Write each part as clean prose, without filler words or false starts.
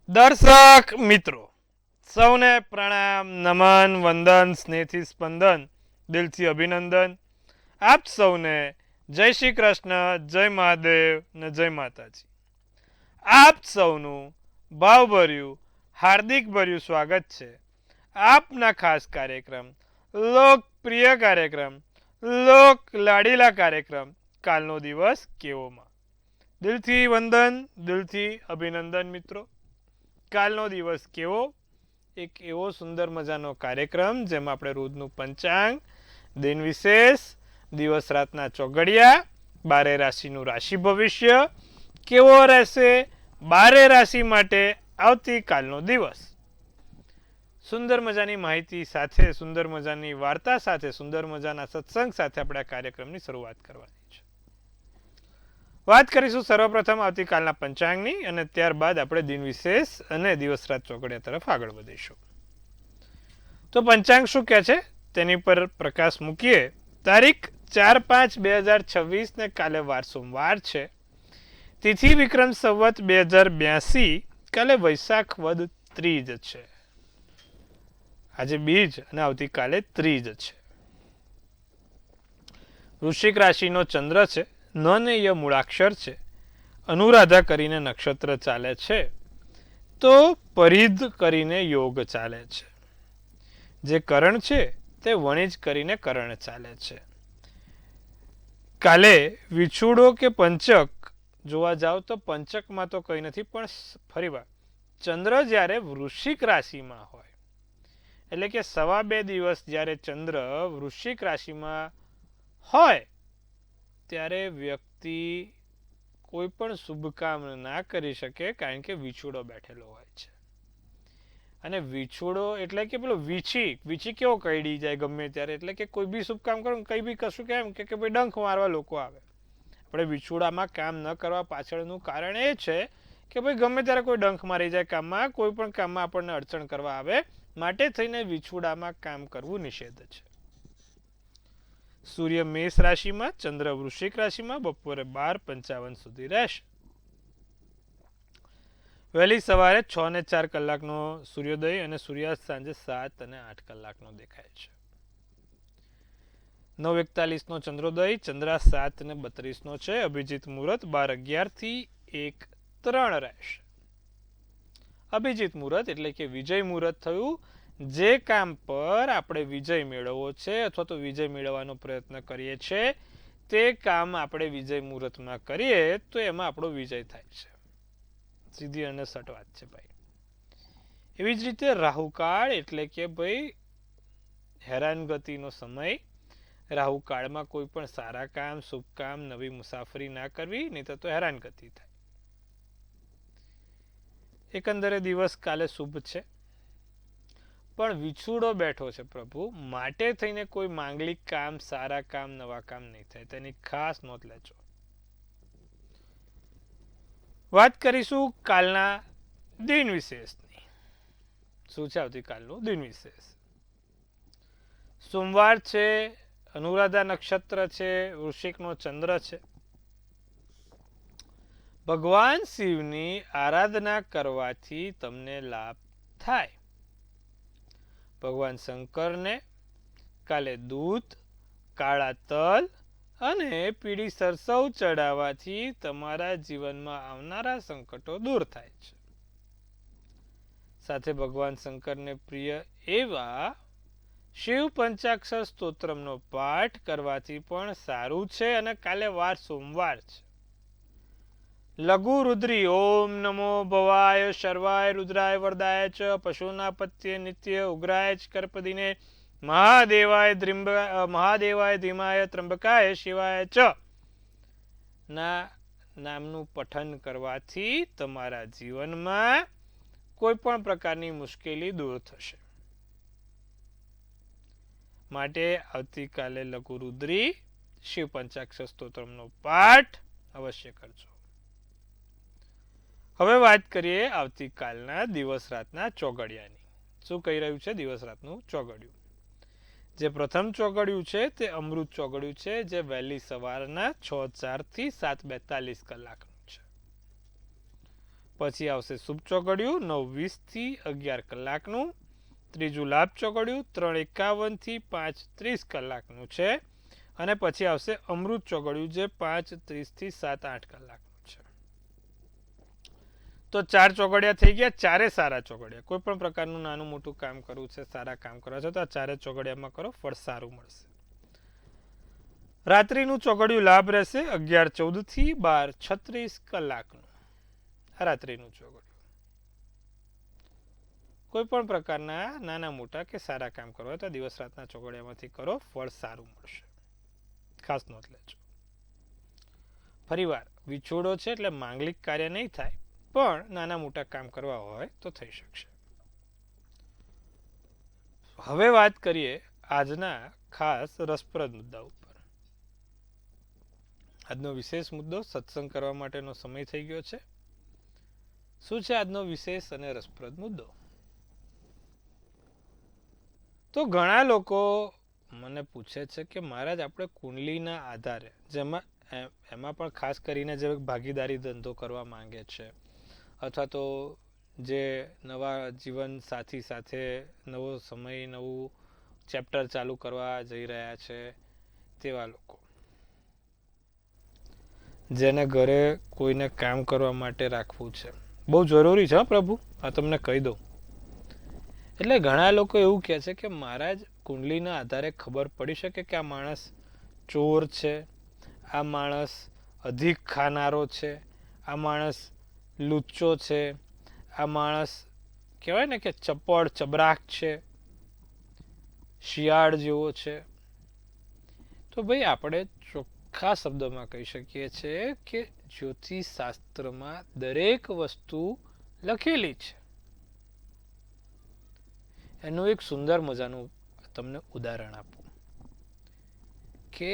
દર્શક મિત્રો સૌને પ્રણામ, નમન, વંદન, સ્નેહથી સ્પંદન, દિલથી અભિનંદન. આપ સૌને જય શ્રી કૃષ્ણ, જય મહાદેવ ને જય માતાજી. આપ સૌનું ભાવભર્યું હાર્દિકભર્યું સ્વાગત છે આપના ખાસ કાર્યક્રમ, લોકપ્રિય કાર્યક્રમ, લોક લાડીલા કાર્યક્રમ કાલનો દિવસ કેવોમાં. દિલથી વંદન, દિલથી અભિનંદન મિત્રો. કાલનો દિવસ કેવો? એક એવો સુંદર મજાનો કાર્યક્રમ જેમાં આપણે રોજનું પંચાંગ, દિન વિશેષ, દિવસ રાતના ચોઘડિયા, 12 રાશિનું રાશિ ભવિષ્ય કેવો રહેશે, 12 રાશિ માટે આવતીકાલનો દિવસ, સુંદર મજાની માહિતી સાથે, સુંદર મજાની વાર્તા સાથે, સુંદર મજાના સત્સંગ સાથે આપણે આ કાર્યક્રમની શરૂઆત કરવાની છે. વાત કરીશું સર્વપ્રથમ આવતીકાલના પંચાંગની અને ત્યારબાદ આપણે દિન વિશેષ અને દિવસ રાત ચોઘડિયા તરફ આગળ વધીશું. તો પંચાંગ શું કહે છે તેની પર પ્રકાશ મૂકીએ. તારીખ 4/5/2026 ને કાલે વાર સોમવાર છે. તિથિ વિક્રમ સંવત 2082, કાલે વૈશાખ વદ ત્રીજ છે. આજે બીજ અને આવતીકાલે ત્રીજ છે. વૃશ્ચિક રાશિનો ચંદ્ર છે, નનય મૂળાક્ષર છે, અનુરાધા કરીને નક્ષત્ર ચાલે છે, તો પરિધ કરીને યોગ ચાલે છે. જે કરણ છે તે વણિજ કરીને કરણ ચાલે છે. કાલે વિછુડો કે પંચક જોવા જાવ તો પંચકમાં તો કંઈ નથી, પણ ફરીવાર ચંદ્ર જ્યારે વૃશ્ચિક રાશિમાં હોય, એટલે કે 2.5 દિવસ જ્યારે ચંદ્ર વૃશ્ચિક રાશિમાં હોય ત્યારે વ્યક્તિ કોઈ પણ શુભ કામ ના કરી શકે, કારણ કે વિછુડો બેઠેલો હોય છે. અને વિછુડો એટલે કે પેલો વીછી કેવો કઈડી જાય ગમે ત્યારે, એટલે કે કોઈ બી શુભ કામ કરો કઈ બી કશું કેમ કે ભાઈ ડંખ મારવા લોકો આવે. આપણે વિછુડામાં કામ ન કરવા પાછળનું કારણ એ છે કે ભાઈ ગમે ત્યારે કોઈ ડંખ મારી જાય કામમાં, કોઈ પણ કામમાં આપણને અડચણ કરવા આવે, માટે થઈને વિછુડામાં કામ કરવું નિષેધ છે. સૂર્ય મેષ રાશિમાં, ચંદ્ર વૃશ્ચિક રાશિમાં બપોરે 12:55 સુધી રહેશે. વહેલી સવારે 6:04 કલાકનો સૂર્યોદય અને સૂર્યાસ્ત સાંજે 7:08 કલાકનો દેખાય છે. 9:41 નો ચંદ્રોદય, ચંદ્રાસ્ત 7:32 નો છે. અભિજીત મુહૂર્ત 12:11 થી 1:03 રહેશે. અભિજીત મુહૂર્ત એટલે કે વિજય મુહૂર્ત થયું. જે કામ પર આપણે વિજય મેળવવો છે અથવા તો વિજય મેળવવાનો પ્રયત્ન કરીએ છીએ તે કામ આપણે વિજય મુહૂર્તમાં કરીએ તો એમાં આપણો વિજય થાય છે. સીધી અને સટ વાત છે ભાઈ. એવી જ રીતે રાહુકાળ એટલે કે ભાઈ હેરાનગતિનો સમય. રાહુકાળમાં કોઈ પણ સારા કામ, શુભ કામ, નવી મુસાફરી ના કરવી, નહીં તો હેરાનગતિ થાય. એકંદરે દિવસ કાલે શુભ છે, પણ વિછુડો બેઠો છે પ્રભુ, માટે થઈને કોઈ માંગલિક કામ, સારા કામ, નવા કામ નહીં થાય, તેની ખાસ નોંધ લેજો. વાત કરીશું કાલના દિન વિશેષની. શું છે આવતીકાલનું દિન વિશેષ? સોમવાર છે, અનુરાધા નક્ષત્ર છે, વૃશ્ચિકનો ચંદ્ર છે. ભગવાન શિવની આરાધના કરવાથી તમને લાભ થાય. ભગવાન શંકરને કાલે દૂધ, કાળા તલ અને પીળી સરસવ ચડાવવાથી તમારા જીવનમાં આવનારા સંકટો દૂર થાય છે. સાથે ભગવાન શંકરને પ્રિય એવા શિવ પંચાક્ષર સ્તોત્રનો પાઠ કરવાથી પણ સારું છે. અને કાલે વાર સોમવાર છે. લઘુ રુદ્રી ઓમ નમો ભવાય શર્વાય રુદ્રાય વરદાય ચ પશુના પત્ય નિત્ય ઉગ્રાય ચ કર્પદિને મહાદેવાય ધીમાય ત્રંબકાય શિવાય ચ ના નામનું પઠન કરવાથી તમારા જીવનમાં કોઈ પણ પ્રકારની મુશ્કેલી દૂર થશે. માટે આવતીકાલે લઘુ રુદ્રી શિવ પંચાક્ષર સ્તોત્રનો પાઠ અવશ્ય કરજો. હવે વાત કરીએ આવતીકાલના દિવસ રાતના ચોઘડિયાની. શું કહી રહ્યું છે દિવસ રાતનું ચોઘડિયું? જે પ્રથમ ચોઘડિયું છે તે અમૃત ચોઘડિયું છે, જે વહેલી સવારના 6:04 થી 7:42 કલાકનું છે. પછી આવશે શુભ ચોઘડિયું 9:20 થી 11 કલાકનું. ત્રીજું લાભ ચોઘડિયું 3:51 થી 5:30 કલાકનું છે. અને પછી આવશે અમૃત ચોઘડિયું જે 5:30 થી 7-8 કલાકનું છે. તો 4 ચોઘડિયા થઈ ગયા. ચારે સારા ચોઘડિયા. કોઈ પણ પ્રકારનું નાનું મોટું કામ કરવું છે, સારા કામ કરવા છે તો આ ચારે ચોઘડિયામાં કરો, ફળ સારું મળશે. રાત્રિનું ચોઘડિયું લાભ રહેશે 11:14 થી 12:36 કલાકનું. રાત્રિનું ચોઘડિયું. કોઈ પણ પ્રકારના નાના મોટા કે સારા કામ કરવા તો દિવસ રાતના ચોઘડિયામાંથી કરો, ફળ સારું મળશે. ખાસ નોંધ લેજો. ફરીવાર વિછોડો છે એટલે માંગલિક કાર્ય નહીં થાય, પણ નાના મોટા કામ કરવા હોય તો થઈ શકશે. હવે વાત કરીએ આજના ખાસ રસપ્રદ મુદ્દા ઉપર. આજનો વિશેષ મુદ્દો સત્સંગ કરવા માટેનો સમય થઈ ગયો છે. શું છે આજનો વિશેષ અને રસપ્રદ મુદ્દો? તો ઘણા લોકો મને પૂછે છે કે મહારાજ આપણે કુંડલીના આધારે એમાં પણ ખાસ કરીને જે ભાગીદારી ધંધો કરવા માંગે છે અથવા તો જે નવા જીવન સાથી સાથે નવો સમય નવું ચેપ્ટર ચાલુ કરવા જઈ રહ્યા છે તેવા લોકો, જેને ઘરે કોઈને કામ કરવા માટે રાખવું છે. બહુ જરૂરી છે પ્રભુ, આ તમને કહી દઉં. એટલે ઘણા લોકો એવું કહે છે કે મહારાજ કુંડલીના આધારે ખબર પડી શકે કે આ માણસ ચોર છે, આ માણસ અધિક ખાનારો છે, આ માણસ લુચ્ચો છે, આ માણસ કહેવાય ને કે ચપળ ચબરાક છે, શિયાળ જેવો છે. તો ભાઈ આપણે ચોખ્ખા શબ્દોમાં કહી શકીએ છીએ કે જ્યોતિષ શાસ્ત્રમાં દરેક વસ્તુ લખેલી છે. એનું એક સુંદર મજાનું તમને ઉદાહરણ આપું કે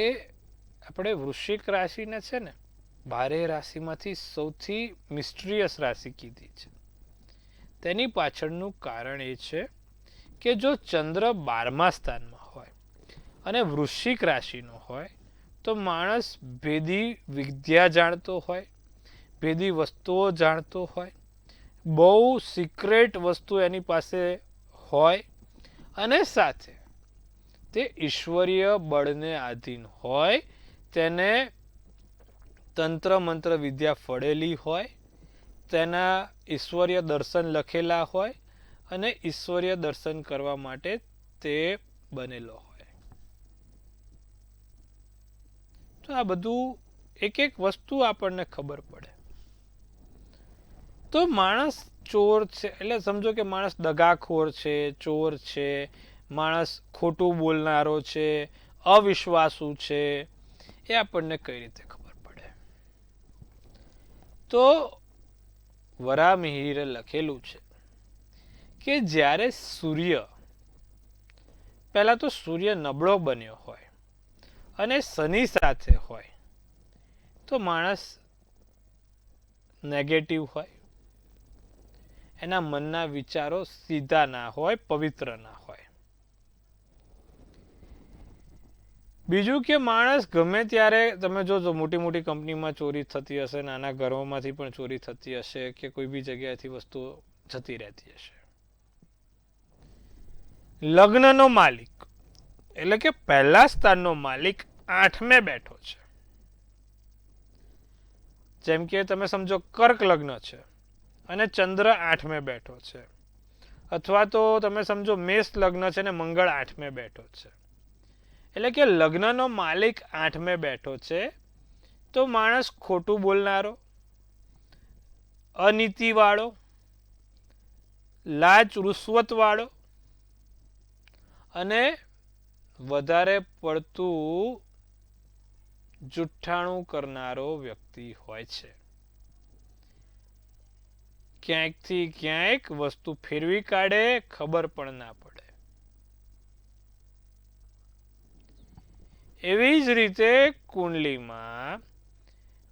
આપણે વૃશ્ચિક રાશિને છે ને 12 રાશિમાંથી સૌથી મિસ્ટ્રીયસ રાશિ કીધી છે. તેની પાછળનું કારણ એ છે કે જો ચંદ્ર 12મા સ્થાનમાં હોય અને વૃશ્ચિક રાશિનો હોય તો માણસ ભેદી વિદ્યા જાણતો હોય, ભેદી વસ્તુઓ જાણતો હોય, બહુ સિક્રેટ વસ્તુ એની પાસે હોય અને સાથે તે ઈશ્વરીય બળને આધીન હોય, તેને તંત્ર મંત્ર વિદ્યા ફળેલી હોય, તેના ઈશ્વરીય દર્શન લખેલા હોય અને ઈશ્વરીય દર્શન કરવા માટે તે બનેલો હોય. તો આ બધું એક એક વસ્તુ આપણને ખબર પડે. તો માણસ ચોર છે એટલે સમજો કે માણસ દગાખોર છે, ચોર છે, માણસ ખોટું બોલનારો છે, અવિશ્વાસુ છે, એ આપણને કઈ રીતે ખબર પડે? તો વરાહમિહિરે લખેલું છે કે જ્યારે સૂર્ય પહેલા તો સૂર્ય નબળો બન્યો હોય અને શનિ સાથે હોય તો માણસ નેગેટિવ હોય, એના મનના વિચારો સીધા ના હોય, પવિત્ર ના હોય. બીજું કે માણસ ગમે ત્યારે તમે જોજો મોટી મોટી કંપનીમાં ચોરી થતી હશે, નાના ઘરોમાંથી પણ ચોરી થતી હશે કે કોઈ બી જગ્યાએથી વસ્તુઓ જતી રહેતી હશે. લગ્નનો માલિક એટલે કે પહેલા સ્થાનનો માલિક 8મે બેઠો છે. જેમ કે તમે સમજો કર્ક લગ્ન છે અને ચંદ્ર 8મે બેઠો છે, અથવા તો તમે સમજો મેષ લગ્ન છે ને મંગળ 8મે બેઠો છે. એટલે કે લગ્નનો માલિક 8મે બેઠો છે તો માણસ ખોટું બોલનારો, અનીતિવાળો, લાચ રૂશ્વતવાળો અને વધારે પડતું જુઠ્ઠાણું કરનારો વ્યક્તિ હોય છે. ક્યાંકથી ક્યાંક વસ્તુ ફેરવી કાઢે, ખબર પણ ના પડે. એવી જ રીતે કુંડલીમાં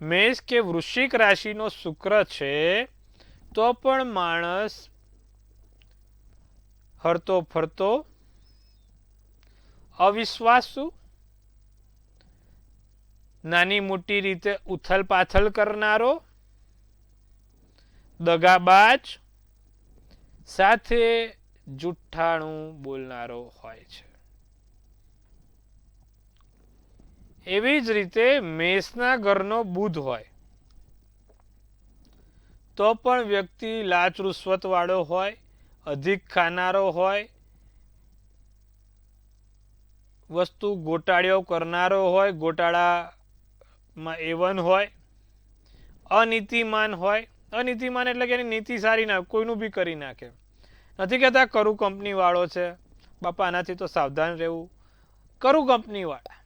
મેષ કે વૃશ્ચિક રાશિનો શુક્ર છે તો પણ માણસ હરતો ફરતો, અવિશ્વાસુ, નાની મોટી રીતે ઉથલ પાથલ કરનારો, દગાબાજ, સાથે જુઠ્ઠાણું બોલનારો હોય છે. એવી જ રીતે મેષના ઘરનો બુધ હોય તો પણ વ્યક્તિ લાચ રૂશ્વત વાળો હોય, અધિક ખાનારો હોય, વસ્તુ ગોટાળીઓ કરનારો હોય, ગોટાળામાં એવન હોય, અનીતિમાન હોય. અનીતિમાન એટલે કે એની નીતિ સારી ના, કોઈનું બી કરી નાખે. નથી કહેતા કરું કંપની વાળો છે, બાપા આનાથી તો સાવધાન રહેવું. કરું કંપની વાળા,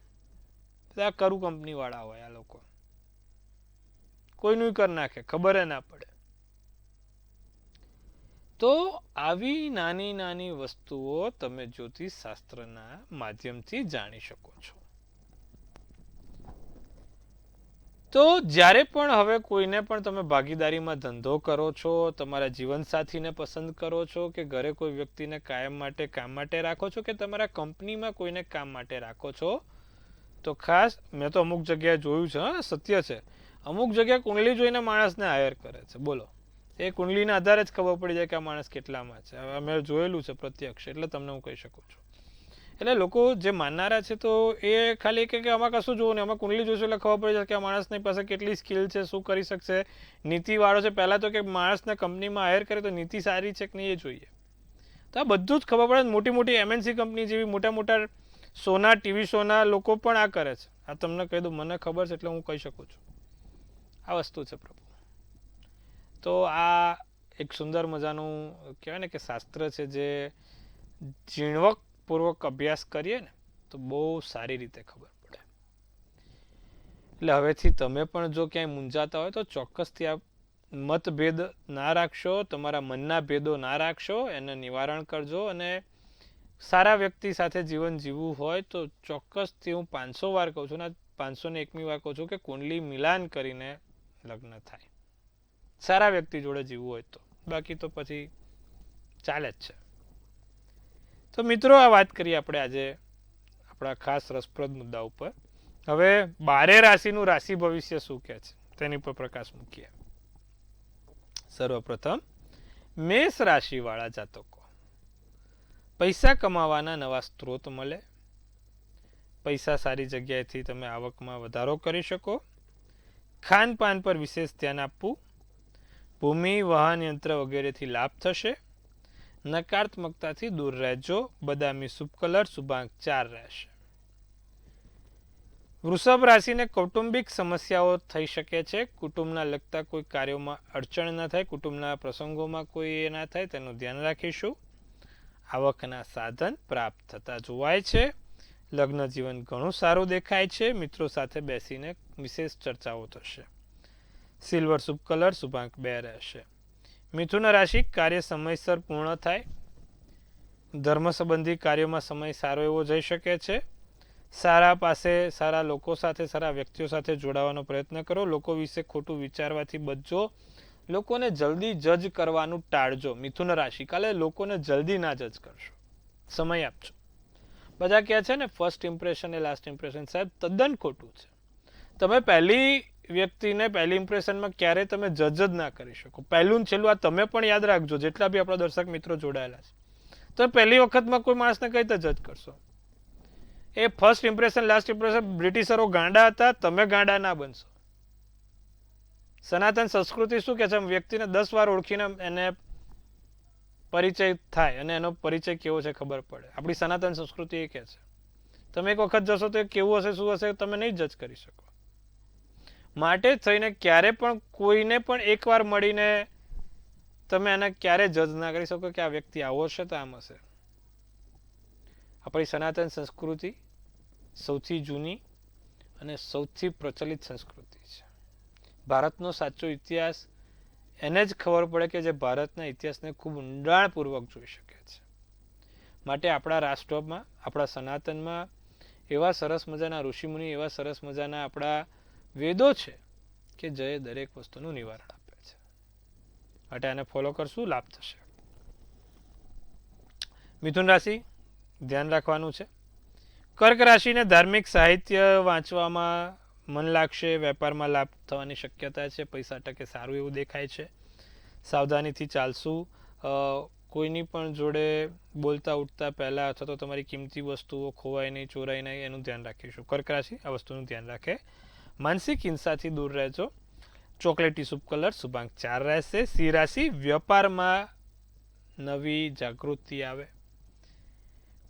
કરું કંપની વાળા હોય આ લોકો, કોઈનું કરી નાખે, ખબર ના પડે. તો આવી નાની નાની વસ્તુઓ તમે જ્યોતિષ શાસ્ત્રના માધ્યમથી જાણી શકો છો. તો જ્યારે પણ હવે કોઈને પણ તમે ભાગીદારીમાં ધંધો કરો છો, તમારા જીવનસાથીને પસંદ કરો છો, કે ઘરે કોઈ વ્યક્તિને કાયમ માટે કામ માટે રાખો છો, કે તમારા કંપનીમાં કોઈને કામ માટે રાખો છો, તો ખાસ મેં તો અમુક જગ્યાએ જોયું છે, સત્ય છે, અમુક જગ્યાએ કુંડલી જોઈને માણસને હાયર કરે છે. બોલો, એ કુંડલીના આધારે જ ખબર પડી જાય કે આ માણસ કેટલામાં છે. હવે મેં જોયેલું છે પ્રત્યક્ષ, એટલે તમને હું કહી શકું છું. એટલે લોકો જે માનનારા છે તો એ ખાલી કે આમાં કશું જોવું નહીં, આમાં કુંડલી જોઈશું એટલે ખબર પડી જાય કે આ માણસની પાસે કેટલી સ્કિલ છે, શું કરી શકશે, નીતિવાળો છે. પહેલાં તો કે માણસને કંપનીમાં હાયર કરે તો નીતિ સારી છે કે નહીં એ જોઈએ. તો આ બધું જ ખબર પડે. મોટી મોટી MNC કંપની જેવી મોટા મોટા શોના, ટીવી શોના લોકો પણ આ કરે છે. આ તમને કહી દઉં, મને ખબર છે એટલે હું કહી શકું છું. આ વસ્તુ છે પ્રભુ. તો આ એક સુંદર મજાનું કહેવાય ને કે શાસ્ત્ર છે, જે ઝીણવકપૂર્વક અભ્યાસ કરીએ ને તો બહુ સારી રીતે ખબર પડે. એટલે હવેથી તમે પણ જો ક્યાંય મૂંઝાતા હોય તો ચોક્કસથી આ મતભેદ ના રાખશો, તમારા મનના ભેદો ના રાખશો, એને નિવારણ કરજો. અને સારા વ્યક્તિ સાથે જીવન જીવવું હોય તો ચોક્કસથી હું 500 વાર કહું છું ને 501મી વાર કહું છું કે કુંડલી મિલાન કરીને લગ્ન થાય. સારા વ્યક્તિ જોડે જીવવું હોય તો, બાકી તો પછી ચાલે જ છે. તો મિત્રો, આ વાત કરીએ આપણે આજે આપણા ખાસ રસપ્રદ મુદ્દા ઉપર. હવે 12 રાશિનું રાશિ ભવિષ્ય શું કહે છે તેની પર પ્રકાશ મૂકીએ. સર્વપ્રથમ મેષ રાશિ વાળા જાતકો, પૈસા કમાવાના નવા સ્ત્રોત મળે, પૈસા સારી જગ્યાએથી તમે આવકમાં વધારો કરી શકો, ખાનપાન પર વિશેષ ધ્યાન આપવું, ભૂમિ, વાહન, યંત્ર વગેરેથી લાભ થશે, નકારાત્મકતાથી દૂર રહેજો, બદામી શુભ કલર, શુભાંક 4 રહેશે. વૃષભ રાશિને કૌટુંબિક સમસ્યાઓ થઈ શકે છે. કુટુંબના લગતા કોઈ કાર્યોમાં અડચણ ન થાય, કુટુંબના પ્રસંગોમાં કોઈ એ ના થાય તેનું ધ્યાન રાખીશું. આવકના સાધન પ્રાપ્ત થતા જોવાય છે. લગ્ન જીવન ઘણું સારું દેખાય છે. મિત્રો સાથે બેસીને વિશેષ ચર્ચાઓ થશે. સિલ્વર શુભ કલર, શુભાંક 2 રહેશે. મિથુન રાશિ, કાર્ય સમયસર પૂર્ણ થાય, ધર્મ સંબંધી કાર્યોમાં સમય સારો એવો જઈ શકે છે. સારા પાસે, સારા લોકો સાથે, સારા વ્યક્તિઓ સાથે જોડાવાનો પ્રયત્ન કરો. લોકો વિશે ખોટું વિચારવાથી બચજો. લોકોને જલ્દી જજ કરવાનું ટાળજો. મિથુન રાશિ, કાલે લોકોને જલ્દી ના જજ કરશો, સમય આપજો. બધા કહે છે ને ફર્સ્ટ ઇમ્પ્રેશન એ લાસ્ટ ઇમ્પ્રેશન, સાહેબ તદ્દન ખોટું છે. તમે પહેલી વ્યક્તિને પહેલી ઇમ્પ્રેશનમાં ક્યારેય તમે જજ જ ના કરી શકો. પહેલું ને છેલ્લું આ તમે પણ યાદ રાખજો, જેટલા બી આપણા દર્શક મિત્રો જોડાયેલા છે. તો પહેલી વખતમાં કોઈ માણસને કઈ રીતે જજ કરશો? એ ફર્સ્ટ ઇમ્પ્રેશન લાસ્ટ ઇમ્પ્રેશન, બ્રિટિશરો ગાંડા હતા, તમે ગાંડા ના બનશો. સનાતન સંસ્કૃતિ શું કહે છે? વ્યક્તિને 10 વાર ઓળખીને એને પરિચય થાય અને એનો પરિચય કેવો છે ખબર પડે. આપણી સનાતન સંસ્કૃતિ એ કહે છે. તમે એક વખત જશો તો એ કેવું હશે, શું હશે, તમે નહીં જજ કરી શકો. માટે થઈને ક્યારે પણ કોઈને પણ એકવાર મળીને તમે એને ક્યારે જજ ના કરી શકો કે આ વ્યક્તિ આવો હશે તો આમ હશે. આપણી સનાતન સંસ્કૃતિ સૌથી જૂની અને સૌથી પ્રચલિત સંસ્કૃતિ છે. ભારતનો સાચો ઇતિહાસ એને જ ખબર પડે કે જે ભારતના ઇતિહાસને ખૂબ ઊંડાણપૂર્વક જોઈ શકે છે. માટે આપણા રાષ્ટ્રમાં, આપણા સનાતનમાં એવા સરસ મજાના ઋષિમુનિ, એવા સરસ મજાના આપણા વેદો છે કે જે દરેક વસ્તુનું નિવારણ આપે છે. માટે આને ફોલો કરશું, લાભ થશે. મિથુન રાશિ, ધ્યાન રાખવાનું છે. કર્ક રાશિને ધાર્મિક સાહિત્ય વાંચવામાં મન લાગશે, વેપારમાં લાભ થવાની શક્યતા છે, પૈસા ટકે સારું એવું દેખાય છે. સાવધાનીથી ચાલશું. કોઈની પણ જોડે બોલતા ઉઠતા પહેલાં અથવા તો તમારી કિંમતી વસ્તુઓ ખોવાય નહીં, ચોરાય નહીં, એનું ધ્યાન રાખીશું. કર્ક રાશિ આ વસ્તુનું ધ્યાન રાખે. માનસિક હિંસાથી દૂર રહેજો. ચોકલેટી શુભ કલર, શુભાંક 4 રહેશે. સિંહ રાશિ વ્યાપારમાં નવી જાગૃતિ આવે.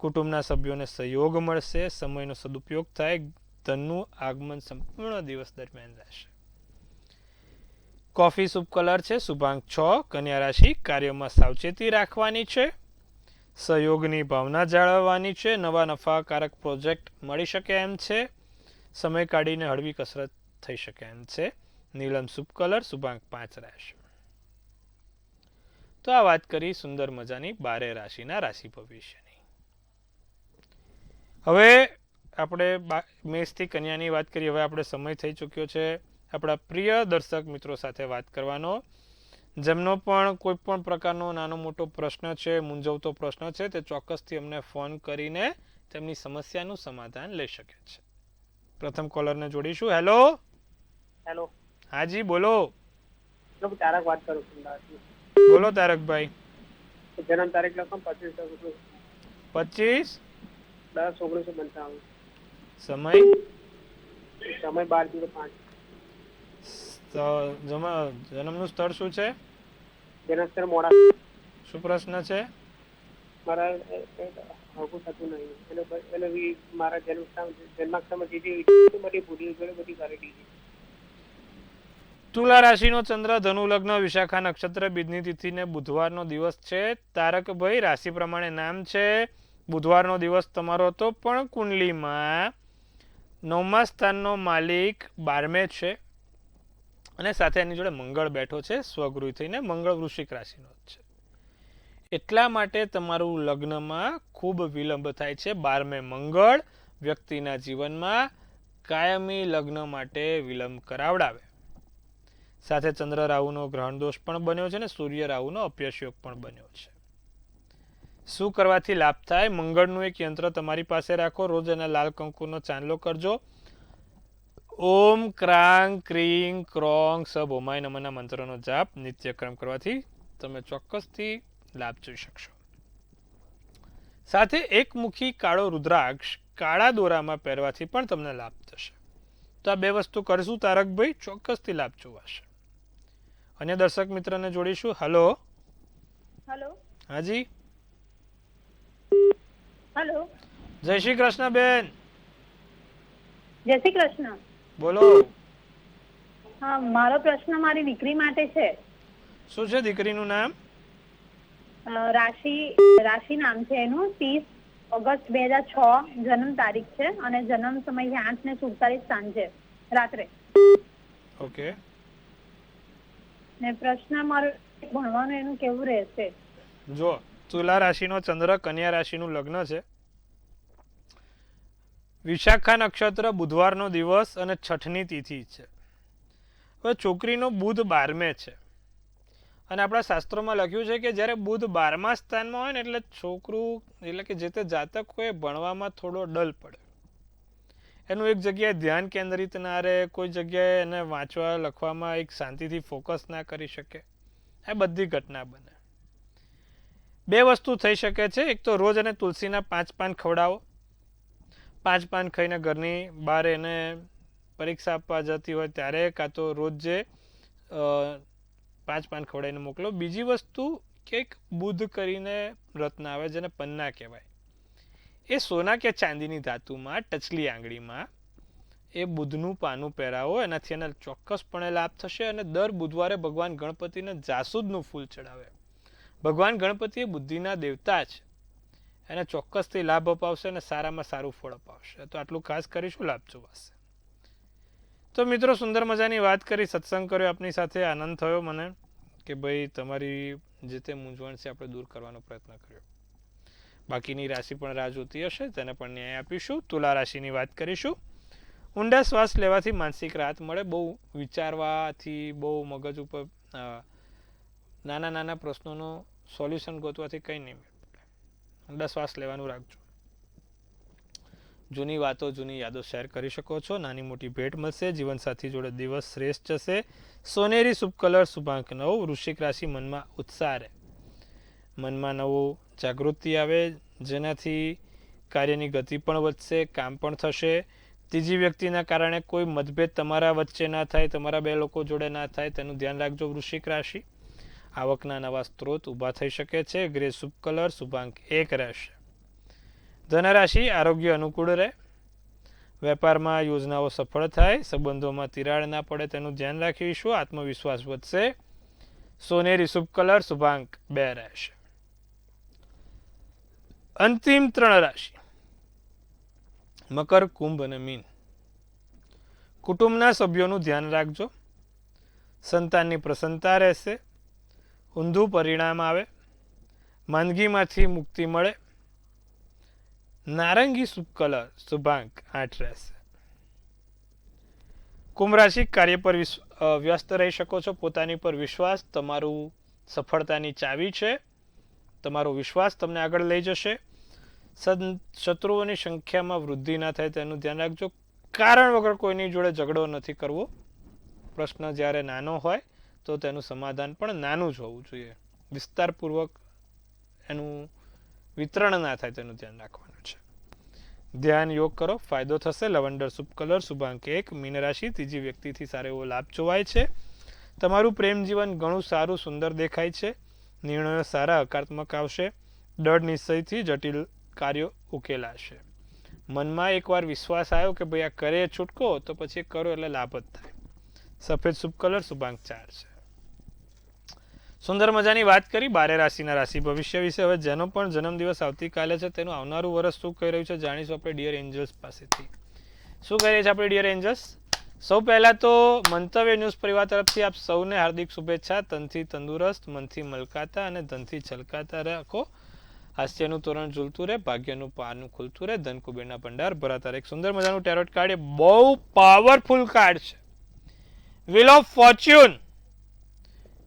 કુટુંબના સભ્યોને સહયોગ મળશે. સમયનો સદુપયોગ થાય. ધનનું આગમન સંપૂર્ણ દિવસ દરમિયાન રહેશે. કોફી શુભ કલર છે, શુભાંક 6. કન્યા રાશિ કાર્યમાં સાવચેતી રાખવાની છે. સહયોગની ભાવના જાળવવાની છે. નવા નફાકારક પ્રોજેક્ટ મળી શકે એમ છે. સમય કાઢીને હળવી કસરત થઈ શકે એમ છે. નીલમ શુભ કલર, શુભાંક 5 રહેશે. તો આ વાત કરી સુંદર મજાની 12 રાશિના રાશિ ભવિષ્યની. હવે આપણે મેષથી કન્યાની વાત કરી. હવે આપણે સમય થઈ ચૂક્યો છે આપણા પ્રિય દર્શક મિત્રો સાથે વાત કરવાનો. જેમનો પણ કોઈ પણ પ્રકારનો નાનો મોટો પ્રશ્ન છે, મૂંઝવતો પ્રશ્ન છે, તે ચોક્કસથી અમને ફોન કરીને તેમની સમસ્યાનું સમાધાન લઈ શકે છે. પ્રથમ કોલરને જોડીશું. હેલો. હેલો. હાજી બોલો. તારક વાત કરું છું. બોલો તારકભાઈ. જન્મ તારીખ લખો 25/10/1955. સમય 12:05. જન્મનું સ્થળ શું છે? જન્મસ્થળ મોડા. શું પ્રશ્ન છે? મારા હકું થતું નહીં એટલે મારા જન્માક્ષરમાં જે બધી ભૂલી બધી કરી દીધી. તુલા રાશિનો ચંદ્ર, ધનુ લગ્ન, વિશાખા નક્ષત્ર, બીજની તિથિ ને બુધવારનો દિવસ છે. તારકભાઈ રાશિ પ્રમાણે નામ છે. બુધવારનો દિવસ તમારો હતો, પણ કુંડલીમાં 9મા સ્થાનનો માલિક 12મે છે અને સાથે એની જોડે મંગળ બેઠો છે. સ્વગૃહ થઈને મંગળ વૃશ્ચિક રાશિનો જ છે. એટલા માટે તમારું લગ્નમાં ખૂબ વિલંબ થાય છે. 12મે મંગળ વ્યક્તિના જીવનમાં કાયમી લગ્ન માટે વિલંબ કરાવડાવે. સાથે ચંદ્ર રાહુનો ગ્રહણ દોષ પણ બન્યો છે ને સૂર્ય રાહુનો અપયશ યોગ પણ બન્યો છે. શું કરવાથી લાભ થાય? મંગળનું એક યંત્ર તમારી પાસે રાખો. રોજ એના લાલ કંકુનો ચાંદલો કરજો. ઓમ ક્રાંગ ક્રીંગ ક્રોંગ સબ ઓમાય નમઃના મંત્રનો જાપ નિત્યક્રમ કરવાથી તમે ચોક્કસથી લાભ જોઈ શકશો. સાથે એકમુખી કાળો રુદ્રાક્ષ કાળા દોરામાં પહેરવાથી પણ તમને લાભ થશે. તો આ બે વસ્તુ કરશું તારકભાઈ, ચોક્કસથી લાભ જોવાશે. અન્ય દર્શક મિત્રને જોડીશું. હેલો. હેલો. હાજી. હેલો. જય શ્રી કૃષ્ણ બેન. જય શ્રી કૃષ્ણ. બોલો. હા, મારો પ્રશ્ન મારી દીકરી માટે છે. શું છે દીકરીનું નામ? રાશિ નામ છે એનું. 30 ઓગસ્ટ 2006 જન્મ તારીખ છે અને જન્મ સમય 8:47 સાંજે રાત્રે. ઓકે. ને પ્રશ્ન મારો ભણવાનું એનું કેવું રહેશે? જો તુલા રાશિનો ચંદ્ર, કન્યા રાશિનું લગ્ન છે. વિશાખા નક્ષત્ર, બુધવારનો દિવસ અને છઠની તિથિ છે. હવે છોકરીનો બુધ 12મે છે અને આપણા શાસ્ત્રોમાં લખ્યું છે કે જ્યારે બુધ 12મા સ્થાનમાં હોય ને એટલે છોકરું એટલે કે જે તે જાતક હોય ભણવામાં થોડો ડલ પડે. એનું એક જગ્યાએ ધ્યાન કેન્દ્રિત ના રહે, કોઈ જગ્યાએ એને વાંચવા લખવામાં એક શાંતિથી ફોકસ ના કરી શકે. આ બધી ઘટના બને. બે વસ્તુ થઈ શકે છે. એક તો રોજ એને તુલસીના 5 પાન ખવડાવો. 5 પાન ખાઈને ઘરની બહાર એને પરીક્ષા આપવા જતી હોય ત્યારે, કાં તો રોજ જે 5 પાન ખવડાવીને મોકલો. બીજી વસ્તુ કે એક બુધ કરીને રત્ન આવે જેને પન્ના કહેવાય. એ સોના કે ચાંદીની ધાતુમાં ટચલી આંગળીમાં એ બુધનું પાનું પહેરાવો. એનાથી એને ચોક્કસપણે લાભ થશે. અને દર બુધવારે ભગવાન ગણપતિને જાસૂદનું ફૂલ ચડાવે. ભગવાન ગણપતિ એ બુદ્ધિના દેવતા છે. એને ચોક્કસથી લાભ અપાવશે અને સારામાં સારું ફળ અપાવશે. તો આટલું ખાસ કરીશું, લાભ જોવાશે. તો મિત્રો, સુંદર મજાની વાત કરી, સત્સંગ કર્યો આપની સાથે. આનંદ થયો મને કે ભાઈ તમારી જે તે મૂંઝવણ છે આપણે દૂર કરવાનો પ્રયત્ન કર્યો. બાકીની રાશિ પણ રાહ જોતી હશે, તેને પણ ન્યાય આપીશું. તુલા રાશિની વાત કરીશું. ઊંડા શ્વાસ લેવાથી માનસિક રાહત મળે. બહુ વિચારવાથી, બહુ મગજ ઉપર નાના નાના પ્રશ્નોનો સોલ્યુશન ગોતવાથી કંઈ નહીં મળે. ઊંડા શ્વાસ લેવાનું રાખજો. જૂની વાતો જૂની યાદો શેર કરી શકો છો. નાની મોટી ભેટ મળશે. જીવનસાથી જોડે દિવસ શ્રેષ્ઠ જશે. સોનેરી શુભ કલર શુભાંક 9. વૃશ્ચિક રાશિ મનમાં ઉત્સાહ રહે. મનમાં નવું જાગૃતિ આવે જેનાથી કાર્યની ગતિ પણ વધશે, કામ પણ થશે. ત્રીજી વ્યક્તિના કારણે કોઈ મતભેદ તમારા વચ્ચે ના થાય, તમારા બે લોકો જોડે ના થાય તેનું ધ્યાન રાખજો વૃશ્ચિક રાશિ. આવકના નવા સ્ત્રોત ઊભા થઈ શકે છે. ગ્રે શુભ કલર શુભાંક 1 રહેશે. ધનરાશિ આરોગ્ય અનુકૂળ રહે. વેપારમાં યોજનાઓ સફળ થાય. સંબંધોમાં તિરાડ ના પડે તેનું ધ્યાન રાખીશું. આત્મવિશ્વાસ વધશે. સોનેરી શુભ કલર શુભાંક 2 રહેશે. અંતિમ 3 રાશિ મકર, કુંભ અને મીન. કુટુંબના સભ્યોનું ધ્યાન રાખજો. સંતાનની પ્રસન્નતા રહેશે. ઊંધું પરિણામ આવે. માંદગીમાંથી મુક્તિ મળે. નારંગી શુભ કલર શુભાંક 8 રહેશે. કુંભ રાશિ કાર્ય પર વ્યસ્ત રહી શકો છો. પોતાની પર વિશ્વાસ તમારું સફળતાની ચાવી છે. તમારો વિશ્વાસ તમને આગળ લઈ જશે. શત્રુઓની સંખ્યામાં વૃદ્ધિ ના થાય તેનું ધ્યાન રાખજો. કારણ વગર કોઈની જોડે ઝઘડો નથી કરવો. પ્રશ્ન જ્યારે નાનો હોય તો તેનું સમાધાન પણ નાનું જ હોવું જોઈએ. વિસ્તારપૂર્વક એનું વિતરણ ના થાય તેનું ધ્યાન રાખવાનું છે. ધ્યાન યોગ કરો, ફાયદો થશે. લવંડર શુભ કલર શુભાંક 1. મીન રાશિ ત્રીજી વ્યક્તિથી સારો એવો લાભ જોવાય છે. તમારું પ્રેમ જીવન ઘણું સારું સુંદર દેખાય છે. નિર્ણયો સારા હકારાત્મક આવશે. દૃઢ નિશ્ચયથી જટિલ કાર્યો ઉકેલાશે. મનમાં એકવાર વિશ્વાસ આવ્યો કે ભાઈ આ કરે છૂટકો તો પછી કરો એટલે લાભ જ થાય. સફેદ શુભ કલર શુભાંક 4 છે. સુંદર મજાની વાત કરી 12 રાશિના રાશિ ભવિષ્ય વિશે. હવે જેનો પણ જન્મદિવસ આવતીકાલે છે તેનું આવનારું વર્ષ શું કહી રહ્યું છે જાણીશું આપણે ડિયર એન્જલ્સ પાસેથી. શું કહી રહ્યા છે આપણે ડિયર એન્જલ્સ? સૌ પહેલા તો મંતવ્ય ન્યૂઝ પરિવાર તરફથી આપ સૌને હાર્દિક શુભેચ્છા. તનથી તંદુરસ્ત, મનથી મલકાતા અને ધનથી છલકાતા રાખો. હાસ્યનું તોરણ ઝૂલતું રહે, ભાગ્યનું પારનું ખુલતું રહે, ધન કુબેરના ભંડાર ભરાતા રહે. એક સુંદર મજાનું ટેરોટ કાર્ડ, એ બહુ પાવરફુલ કાર્ડ છે. વ્હીલ ઓફ ફોર્ચ્યુન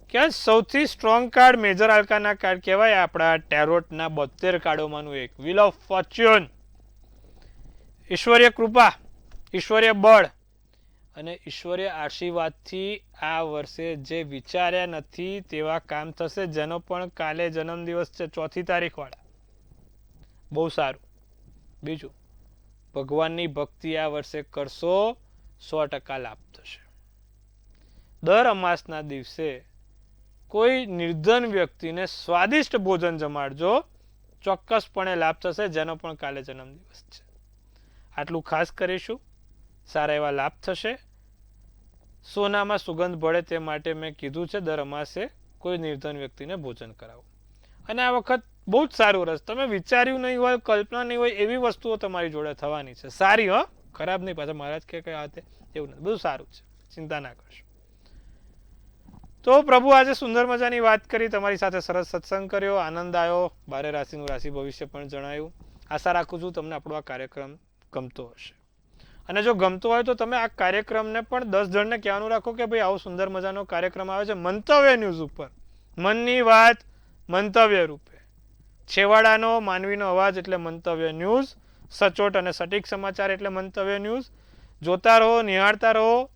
ક્યાં સૌથી strong card, major arcana card કહેવાય આપણા ટેરોટના 72 કાર્ડોમાંનું એક. Wheel of fortune. ઈશ્વરીય કૃપા, ઈશ્વરીય બળ અને ઈશ્વરીય આશીર્વાદથી આ વર્ષે જે વિચાર્યા નથી તેવા કામ થશે. જેનો પણ કાલે જન્મદિવસ છે 4મી તારીખ વાળા, બહુ સારું. બીજું, ભગવાનની ભક્તિ આ વર્ષે કરશો 100% લાભ થશે. દર અમાસના દિવસે કોઈ નિર્ધન વ્યક્તિને સ્વાદિષ્ટ ભોજન જમાડજો, ચોક્કસપણે લાભ થશે. જેનો પણ કાલે જન્મદિવસ છે. આટલું ખાસ કરીશું. સારા એવા લાભ થશે. સોનામાં સુગંધ ભળે તે માટે મેં કીધું છે દર અમાસે કોઈ નિર્ધન વ્યક્તિને ભોજન કરાવો. અને આ વખત બહુ જ સારું રસ. તમે વિચાર્યું નહીં હોય, કલ્પના નહીં હોય એવી વસ્તુઓ તમારી જોડે થવાની છે. સારી, ખરાબ નહીં. પાછા મહારાજ કે કઈ હાથે એવું નથી. બધું સારું છે, ચિંતા ના કરશો. તો પ્રભુ આજે સુંદર મજાની વાત કરી, તમારી સાથે સરસ સત્સંગ કર્યો, આનંદ આવ્યો. 12 રાશિનું રાશિ ભવિષ્ય પણ જણાયું. આશા રાખું છું તમને આપણો આ કાર્યક્રમ ગમતો હશે. અને જો ગમતો હોય તો તમે આ કાર્યક્રમને પણ 10 જણને કહેવાનું રાખો કે ભાઈ આવો સુંદર મજાનો કાર્યક્રમ આવે છે મંતવ્ય ન્યૂઝ ઉપર. મનની વાત મંતવ્ય રૂપે. છેવાડાનો માનવીનો અવાજ એટલે મંતવ્ય ન્યૂઝ. સચોટ અને સટીક સમાચાર એટલે મંતવ્ય ન્યૂઝ. જોતા રહો, નિહાળતા રહો.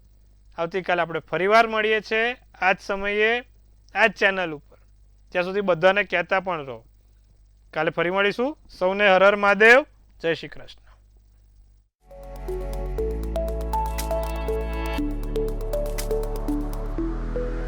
આવતીકાલે આપણે ફરીવાર મળીએ છીએ આ જ સમયે, આ જ ચેનલ ઉપર. ત્યાં સુધી બધાને કહેતા પણ રહો. કાલે ફરી મળીશું. સૌને હર હર મહાદેવ. જય શ્રી કૃષ્ણ.